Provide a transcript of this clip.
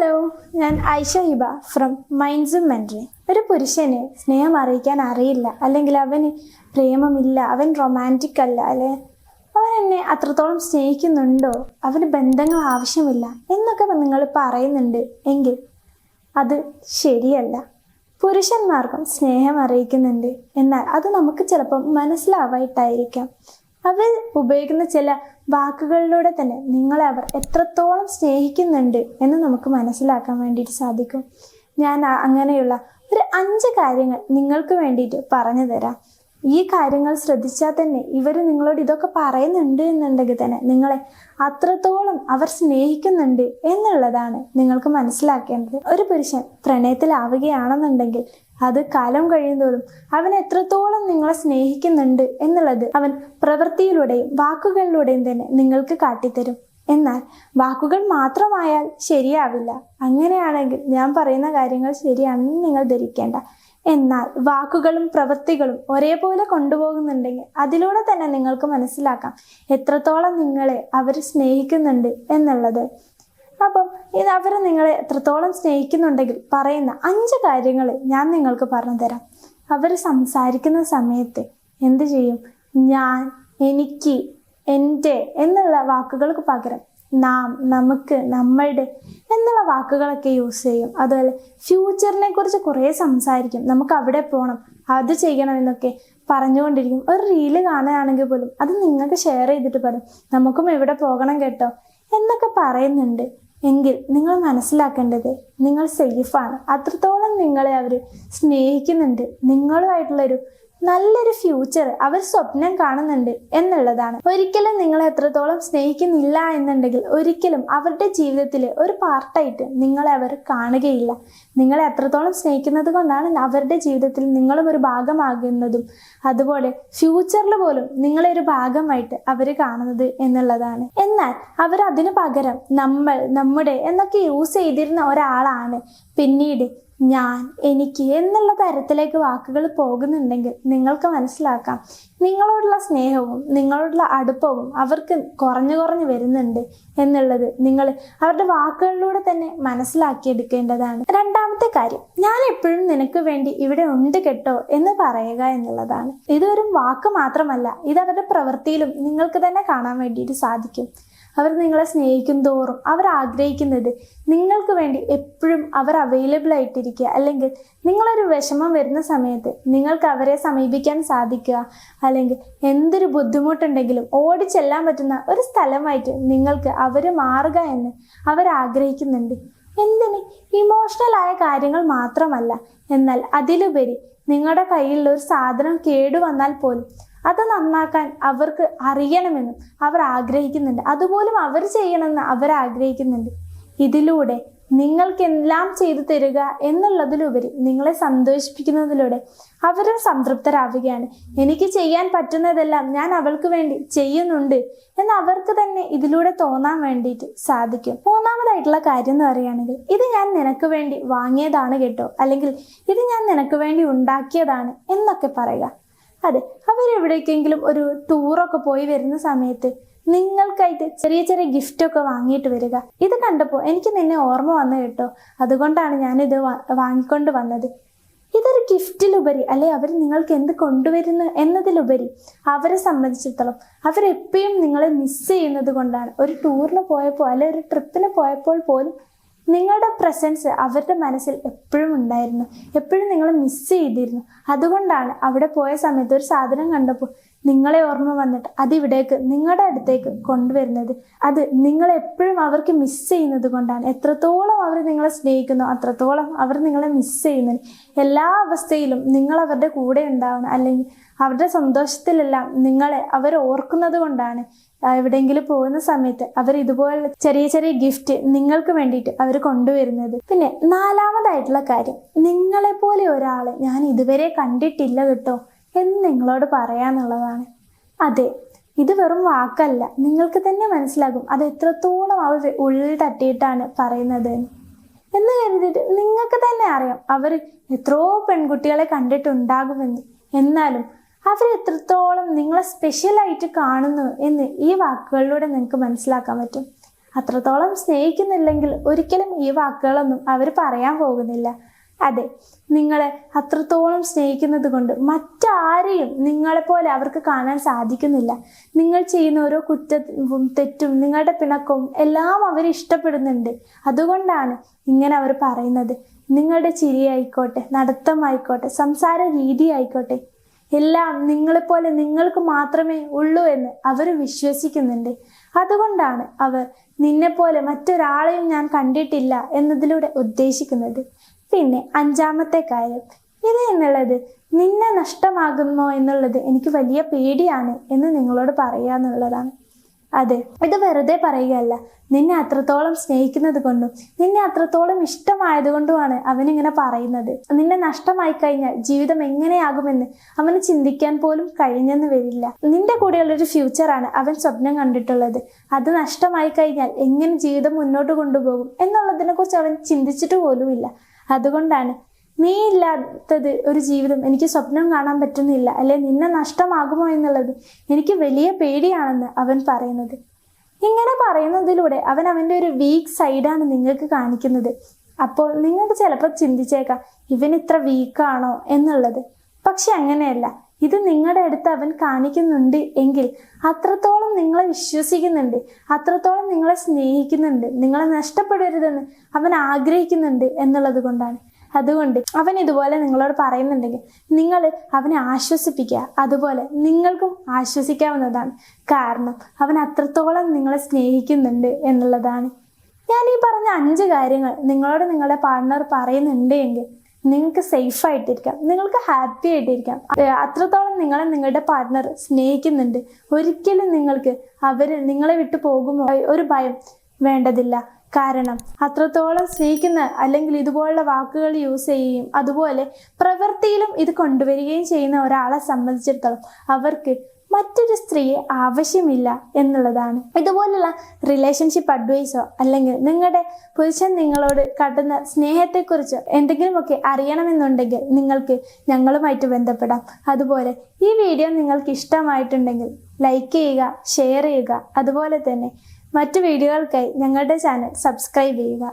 Hello, ഞാൻ Aisha Hiba from മൈൻഡ്സും mentoring. ഒരു പുരുഷന് സ്നേഹം അറിയിക്കാൻ അറിയില്ല, അല്ലെങ്കിൽ അവന് പ്രേമമില്ല, അവൻ റൊമാൻറ്റിക് അല്ല, അല്ലെ അവൻ എന്നെ അത്രത്തോളം സ്നേഹിക്കുന്നുണ്ടോ, അവന് ബന്ധങ്ങൾ ആവശ്യമില്ല എന്നൊക്കെ നിങ്ങൾ പറയുന്നുണ്ട് എങ്കിൽ അത് ശരിയല്ല. പുരുഷന്മാർക്കും സ്നേഹം അറിയിക്കുന്നുണ്ട്, എന്നാൽ അത് നമുക്ക് ചിലപ്പം മനസ്സിലാവായിട്ടായിരിക്കാം. അവർ ഉപയോഗിക്കുന്ന ചില വാക്കുകളിലൂടെ തന്നെ നിങ്ങളെ അവർ എത്രത്തോളം സ്നേഹിക്കുന്നുണ്ട് എന്ന് നമുക്ക് മനസ്സിലാക്കാൻ വേണ്ടിയിട്ട് സാധിക്കും. ഞാൻ അങ്ങനെയുള്ള ഒരു 5 കാര്യങ്ങൾ നിങ്ങൾക്ക് വേണ്ടിയിട്ട് പറഞ്ഞു തരാം. ഈ കാര്യങ്ങൾ ശ്രദ്ധിച്ചാൽ തന്നെ ഇവർ നിങ്ങളോട് ഇതൊക്കെ പറയുന്നുണ്ട് എന്നുണ്ടെങ്കിൽ തന്നെ നിങ്ങളെ അത്രത്തോളം അവർ സ്നേഹിക്കുന്നുണ്ട് എന്നുള്ളതാണ് നിങ്ങൾക്ക് മനസ്സിലാക്കേണ്ടത്. ഒരു പുരുഷൻ പ്രണയത്തിലാവുകയാണെന്നുണ്ടെങ്കിൽ അത് കാലം കഴിയുന്തോറും അവൻ എത്രത്തോളം നിങ്ങളെ സ്നേഹിക്കുന്നുണ്ട് എന്നുള്ളത് അവൻ പ്രവൃത്തിയിലൂടെയും വാക്കുകളിലൂടെയും തന്നെ നിങ്ങൾക്ക് കാട്ടിത്തരും. എന്നാൽ വാക്കുകൾ മാത്രമായാൽ ശരിയാവില്ല. അങ്ങനെയാണെങ്കിൽ ഞാൻ പറയുന്ന കാര്യങ്ങൾ ശരിയാണെന്ന് നിങ്ങൾ ധരിക്കേണ്ട. എന്നാൽ വാക്കുകളും പ്രവൃത്തികളും ഒരേപോലെ കൊണ്ടുപോകുന്നുണ്ടെങ്കിൽ അതിലൂടെ തന്നെ നിങ്ങൾക്ക് മനസ്സിലാക്കാം എത്രത്തോളം നിങ്ങളെ അവർ സ്നേഹിക്കുന്നുണ്ട് എന്നുള്ളത്. അപ്പം അവർ നിങ്ങളെ എത്രത്തോളം സ്നേഹിക്കുന്നുണ്ടെങ്കിൽ പറയുന്ന 5 കാര്യങ്ങൾ ഞാൻ നിങ്ങൾക്ക് പറഞ്ഞു തരാം. അവർ സംസാരിക്കുന്ന സമയത്ത് എന്ത് ചെയ്യും? ഞാൻ, എനിക്ക്, എൻ്റെ എന്നുള്ള വാക്കുകൾക്ക് പകരം നാം, നമുക്ക്, നമ്മളുടെ എന്നുള്ള വാക്കുകളൊക്കെ യൂസ് ചെയ്യും. അതുപോലെ ഫ്യൂച്ചറിനെ കുറിച്ച് കുറേ സംസാരിക്കും. നമുക്ക് അവിടെ പോകണം, അത് ചെയ്യണം എന്നൊക്കെ പറഞ്ഞുകൊണ്ടിരിക്കും. ഒരു റീല് കാണുകയാണെങ്കിൽ പോലും അത് നിങ്ങൾക്ക് ഷെയർ ചെയ്തിട്ട് പറയും, നമുക്കും ഇവിടെ പോകണം കേട്ടോ എന്നൊക്കെ പറയുന്നുണ്ട്. എങ്കിൽ നിങ്ങൾ മനസ്സിലാക്കേണ്ടത് നിങ്ങൾ സേഫാണ്. അത്രത്തോളം നിങ്ങളെ അവർ സ്നേഹിക്കുന്നുണ്ട്. നിങ്ങളുമായിട്ടുള്ളൊരു നല്ലൊരു ഫ്യൂച്ചർ അവർ സ്വപ്നം കാണുന്നുണ്ട് എന്നുള്ളതാണ്. ഒരിക്കലും നിങ്ങളെ എത്രത്തോളം സ്നേഹിക്കുന്നില്ല എന്നുണ്ടെങ്കിൽ ഒരിക്കലും അവരുടെ ജീവിതത്തിലെ ഒരു പാർട്ടായിട്ട് നിങ്ങളെ അവർ കാണുകയില്ല. നിങ്ങളെ എത്രത്തോളം സ്നേഹിക്കുന്നത് കൊണ്ടാണ് അവരുടെ ജീവിതത്തിൽ നിങ്ങളും ഒരു ഭാഗമാകുന്നതും അതുപോലെ ഫ്യൂച്ചറിൽ പോലും നിങ്ങളെ ഒരു ഭാഗമായിട്ട് അവർ കാണുന്നത് എന്നുള്ളതാണ്. എന്നാൽ അവർ അതിനു പകരം നമ്മൾ, നമ്മുടെ എന്നൊക്കെ യൂസ് ചെയ്തിരുന്ന ഒരാളാണ് പിന്നീട് ഞാൻ, എനിക്ക് എന്നുള്ള തരത്തിലേക്ക് വാക്കുകൾ പോകുന്നുണ്ടെങ്കിൽ നിങ്ങൾക്ക് മനസ്സിലാക്കാം നിങ്ങളോടുള്ള സ്നേഹവും നിങ്ങളോടുള്ള അടുപ്പവും അവർക്ക് കുറഞ്ഞു വരുന്നുണ്ട് എന്നുള്ളത് നിങ്ങൾ അവരുടെ വാക്കുകളിലൂടെ തന്നെ മനസ്സിലാക്കിയെടുക്കേണ്ടതാണ്. 2ാമത്തെ കാര്യം, ഞാൻ എപ്പോഴും നിനക്ക് വേണ്ടി ഇവിടെ ഉണ്ട് കേട്ടോ എന്ന് പറയുക എന്നുള്ളതാണ്. ഇതൊരു വാക്ക് മാത്രമല്ല, ഇത് അവരുടെ പ്രവൃത്തിയിലും നിങ്ങൾക്ക് തന്നെ കാണാൻ വേണ്ടിയിട്ട് സാധിക്കും. അവർ നിങ്ങളെ സ്നേഹിക്കും തോറും അവർ ആഗ്രഹിക്കുന്നത് നിങ്ങൾക്ക് വേണ്ടി എപ്പോഴും അവർ അവൈലബിൾ ആയിട്ടിരിക്കുക, അല്ലെങ്കിൽ നിങ്ങളൊരു വിഷമം വരുന്ന സമയത്ത് നിങ്ങൾക്ക് അവരെ സമീപിക്കാൻ സാധിക്കുക, അല്ലെങ്കിൽ എന്തൊരു ബുദ്ധിമുട്ടുണ്ടെങ്കിലും ഓടിച്ചെല്ലാൻ പറ്റുന്ന ഒരു സ്ഥലമായിട്ട് നിങ്ങൾക്ക് അവർ മാറുക എന്ന് അവർ ആഗ്രഹിക്കുന്നുണ്ട്. എന്തിന്? ഇമോഷണലായ കാര്യങ്ങൾ മാത്രമല്ല, എന്നാൽ അതിലുപരി നിങ്ങളുടെ കയ്യിലുള്ള ഒരു സാധനം കേടുവന്നാൽ പോലും അത് നന്നാക്കാൻ അവർക്ക് അറിയണമെന്നും അവർ ആഗ്രഹിക്കുന്നുണ്ട്. അതുപോലും അവർ ചെയ്യണമെന്ന് അവർ ആഗ്രഹിക്കുന്നുണ്ട്. ഇതിലൂടെ നിങ്ങൾക്കെല്ലാം ചെയ്തു തരിക എന്നുള്ളതിലുപരി നിങ്ങളെ സന്തോഷിപ്പിക്കുന്നതിലൂടെ അവരും സംതൃപ്തരാവുകയാണ്. എനിക്ക് ചെയ്യാൻ പറ്റുന്നതെല്ലാം ഞാൻ അവൾക്ക് വേണ്ടി ചെയ്യുന്നുണ്ട് എന്ന് അവർക്ക് തന്നെ ഇതിലൂടെ തോന്നാൻ വേണ്ടിയിട്ട് സാധിക്കും. 3ാമതായിട്ടുള്ള കാര്യം എന്ന് പറയുകയാണെങ്കിൽ, ഇത് ഞാൻ നിനക്ക് വേണ്ടി വാങ്ങിയതാണ് കേട്ടോ, അല്ലെങ്കിൽ ഇത് ഞാൻ നിനക്ക് വേണ്ടി ഉണ്ടാക്കിയതാണ് എന്നൊക്കെ പറയുക. അതെ, അവരെവിടേക്കെങ്കിലും ഒരു ടൂറൊക്കെ പോയി വരുന്ന സമയത്ത് നിങ്ങൾക്കായിട്ട് ചെറിയ ചെറിയ ഗിഫ്റ്റൊക്കെ വാങ്ങിയിട്ട് വരിക. ഇത് കണ്ടപ്പോൾ എനിക്ക് നിന്നെ ഓർമ്മ വന്നു കേട്ടോ, അതുകൊണ്ടാണ് ഞാനിത് വാങ്ങിക്കൊണ്ട് വന്നത്. ഇതൊരു ഗിഫ്റ്റിലുപരി, അല്ലെ അവർ നിങ്ങൾക്ക് എന്ത് കൊണ്ടുവരുന്നു എന്നതിലുപരി അവരെ സംബന്ധിച്ചിടത്തോളം അവരെപ്പോഴും നിങ്ങളെ മിസ് ചെയ്യുന്നത് കൊണ്ടാണ്. ഒരു ടൂറിന് പോയപ്പോൾ അല്ലെ ഒരു ട്രിപ്പിന് പോയപ്പോൾ പോലും നിങ്ങളുടെ പ്രസൻസ് അവരുടെ മനസ്സിൽ എപ്പോഴും ഉണ്ടായിരുന്നു, എപ്പോഴും നിങ്ങളെ മിസ് ചെയ്തിരുന്നു. അതുകൊണ്ടാണ് അവിടെ പോയ സമയത്ത് ഒരു സാധനം കണ്ടപ്പോൾ നിങ്ങളെ ഓർമ്മ വന്നിട്ട് അതിവിടേക്ക് നിങ്ങളുടെ അടുത്തേക്ക് കൊണ്ടുവരുന്നത്. അത് നിങ്ങളെപ്പോഴും അവർക്ക് മിസ് ചെയ്യുന്നത് കൊണ്ടാണ്. എത്രത്തോളം അവർ നിങ്ങളെ സ്നേഹിക്കുന്നു അത്രത്തോളം അവർ നിങ്ങളെ മിസ് ചെയ്യുന്നുണ്ട്. എല്ലാ അവസ്ഥയിലും നിങ്ങൾ അവരുടെ കൂടെ ഉണ്ടാവണം, അല്ലെങ്കിൽ അവരുടെ സന്തോഷത്തിലെല്ലാം നിങ്ങളെ അവർ ഓർക്കുന്നത് കൊണ്ടാണ് എവിടെയെങ്കിലും പോകുന്ന സമയത്ത് അവർ ഇതുപോലെ ചെറിയ ചെറിയ ഗിഫ്റ്റ് നിങ്ങൾക്ക് വേണ്ടിയിട്ട് അവർ കൊണ്ടുവരുന്നത്. പിന്നെ 4ാമതായിട്ടുള്ള കാര്യം, നിങ്ങളെപ്പോലെ ഒരാളെ ഞാൻ ഇതുവരെ കണ്ടിട്ടില്ല കേട്ടോ എന്ന് നിങ്ങളോട് പറയാന്നുള്ളതാണ്. അതെ, ഇത് വെറും വാക്കല്ല, നിങ്ങൾക്ക് തന്നെ മനസ്സിലാകും അത് എത്രത്തോളം അവർ ഉള്ളിൽ തട്ടിയിട്ടാണ് പറയുന്നത് എന്ന് കരുതിയിട്ട് നിങ്ങൾക്ക് തന്നെ അറിയാം അവർ എത്രയോ പെൺകുട്ടികളെ കണ്ടിട്ടുണ്ടാകുമെന്ന്. എന്നാലും അവർ എത്രത്തോളം നിങ്ങളെ സ്പെഷ്യലായിട്ട് കാണുന്നു എന്ന് ഈ വാക്കുകളിലൂടെ നിങ്ങൾക്ക് മനസ്സിലാക്കാൻ പറ്റും. അത്രത്തോളം സ്നേഹിക്കുന്നില്ലെങ്കിൽ ഒരിക്കലും ഈ വാക്കുകളൊന്നും അവർ പറയാൻ പോകുന്നില്ല. അതെ, നിങ്ങളെ അത്രത്തോളം സ്നേഹിക്കുന്നത് കൊണ്ട് മറ്റാരെയും നിങ്ങളെപ്പോലെ അവർക്ക് കാണാൻ സാധിക്കുന്നില്ല. നിങ്ങൾ ചെയ്യുന്ന ഓരോ കുറ്റവും തെറ്റും നിങ്ങളുടെ പിണക്കവും എല്ലാം അവർ ഇഷ്ടപ്പെടുന്നുണ്ട്. അതുകൊണ്ടാണ് ഇങ്ങനെ അവർ പറയുന്നത്. നിങ്ങളുടെ ചിരിയായിക്കോട്ടെ, നടത്തമായിക്കോട്ടെ, സംസാര രീതി ആയിക്കോട്ടെ, എല്ലാം നിങ്ങളെപ്പോലെ നിങ്ങൾക്ക് മാത്രമേ ഉള്ളൂ എന്ന് അവർ വിശ്വസിക്കുന്നുണ്ട്. അതുകൊണ്ടാണ് അവർ നിന്നെപ്പോലെ മറ്റൊരാളെയും ഞാൻ കണ്ടിട്ടില്ല എന്നതിലൂടെ ഉദ്ദേശിക്കുന്നത്. പിന്നെ 5-ാമത്തെ കാര്യം, ഇത് എന്നുള്ളത് നിന്നെ നഷ്ടമാകുമോ എന്നുള്ളത് എനിക്ക് വലിയ പേടിയാണ് എന്ന് നിങ്ങളോട് പറയാന്നുള്ളതാണ്. അതെ, ഇത് വെറുതെ പറയുകയല്ല. നിന്നെ അത്രത്തോളം സ്നേഹിക്കുന്നത് കൊണ്ടും നിന്നെ അത്രത്തോളം ഇഷ്ടമായതുകൊണ്ടുമാണ് അവനിങ്ങനെ പറയുന്നത്. നിന്നെ നഷ്ടമായി കഴിഞ്ഞാൽ ജീവിതം എങ്ങനെയാകുമെന്ന് അവന് ചിന്തിക്കാൻ പോലും കഴിഞ്ഞെന്ന് വരില്ല. നിന്റെ കൂടെയുള്ളൊരു ഫ്യൂച്ചറാണ് അവൻ സ്വപ്നം കണ്ടിട്ടുള്ളത്. അത് നഷ്ടമായി കഴിഞ്ഞാൽ എങ്ങനെ ജീവിതം മുന്നോട്ട് കൊണ്ടുപോകും എന്നുള്ളതിനെ കുറിച്ച് അവൻ ചിന്തിച്ചിട്ട് പോലുമില്ല. അതുകൊണ്ടാണ് നീ ഇല്ലാത്തത് ഒരു ജീവിതം എനിക്ക് സ്വപ്നം കാണാൻ പറ്റുന്നില്ല, അല്ലെ നിന്നെ നഷ്ടമാകുമോ എന്നുള്ളത് എനിക്ക് വലിയ പേടിയാണെന്ന് അവൻ പറയുന്നത്. ഇങ്ങനെ പറയുന്നതിലൂടെ അവൻ അവൻ്റെ ഒരു വീക്ക് സൈഡാണ് നിങ്ങൾക്ക് കാണിക്കുന്നത്. അപ്പോൾ നിങ്ങൾക്ക് ചിലപ്പോൾ ചിന്തിച്ചേക്കാം, ഇവൻ ഇത്ര വീക്കാണോ എന്നുള്ളത്. പക്ഷെ അങ്ങനെയല്ല. ഇത് നിങ്ങളുടെ അടുത്ത് അവൻ കാണിക്കുന്നുണ്ട് എങ്കിൽ അത്രത്തോളം നിങ്ങളെ വിശ്വസിക്കുന്നുണ്ട്, അത്രത്തോളം നിങ്ങളെ സ്നേഹിക്കുന്നുണ്ട്, നിങ്ങളെ നഷ്ടപ്പെടരുതെന്ന് അവൻ ആഗ്രഹിക്കുന്നുണ്ട് എന്നുള്ളത് കൊണ്ടാണ്. അതുകൊണ്ട് അവൻ ഇതുപോലെ നിങ്ങളോട് പറയുന്നുണ്ടെങ്കിൽ നിങ്ങൾ അവനെ ആശ്വസിപ്പിക്കുക. അതുപോലെ നിങ്ങൾക്കും ആശ്വസിക്കാവുന്നതാണ്. കാരണം അവൻ അത്രത്തോളം നിങ്ങളെ സ്നേഹിക്കുന്നുണ്ട് എന്നുള്ളതാണ്. ഞാൻ ഈ പറഞ്ഞ 5 കാര്യങ്ങൾ നിങ്ങളോട് നിങ്ങളുടെ പാർട്ട്ണർ പറയുന്നുണ്ട് എങ്കിൽ നിങ്ങൾക്ക് സേഫ് ആയിട്ടിരിക്കാം, നിങ്ങൾക്ക് ഹാപ്പി ആയിട്ടിരിക്കാം. അത്രത്തോളം നിങ്ങളെ നിങ്ങളുടെ പാർട്ട്ണർ സ്നേഹിക്കുന്നുണ്ട്. ഒരിക്കലും നിങ്ങൾക്ക് നിങ്ങളെ വിട്ടു പോകുമോ ഒരു ഭയം വേണ്ടതില്ല. കാരണം അത്രത്തോളം സ്നേഹിക്കുന്ന, അല്ലെങ്കിൽ ഇതുപോലുള്ള വാക്കുകൾ യൂസ് ചെയ്യുകയും അതുപോലെ പ്രവൃത്തിയിലും ഇത് കൊണ്ടുവരികയും ചെയ്യുന്ന ഒരാളെ സംബന്ധിച്ചിടത്തോളം അവർക്ക് മറ്റൊരു സ്ത്രീയെ ആവശ്യമില്ല എന്നുള്ളതാണ്. ഇതുപോലുള്ള റിലേഷൻഷിപ്പ് അഡ്വൈസോ അല്ലെങ്കിൽ നിങ്ങളുടെ പുരുഷൻ നിങ്ങളോട് കാട്ടുന്ന സ്നേഹത്തെക്കുറിച്ചോ എന്തെങ്കിലുമൊക്കെ അറിയണമെന്നുണ്ടെങ്കിൽ നിങ്ങൾക്ക് ഞങ്ങളുമായിട്ട് ബന്ധപ്പെടാം. അതുപോലെ ഈ വീഡിയോ നിങ്ങൾക്ക് ഇഷ്ടമായിട്ടുണ്ടെങ്കിൽ ലൈക്ക് ചെയ്യുക, ഷെയർ ചെയ്യുക. അതുപോലെ തന്നെ മറ്റു വീഡിയോകൾക്കായി ഞങ്ങളുടെ ചാനൽ സബ്സ്ക്രൈബ് ചെയ്യുക.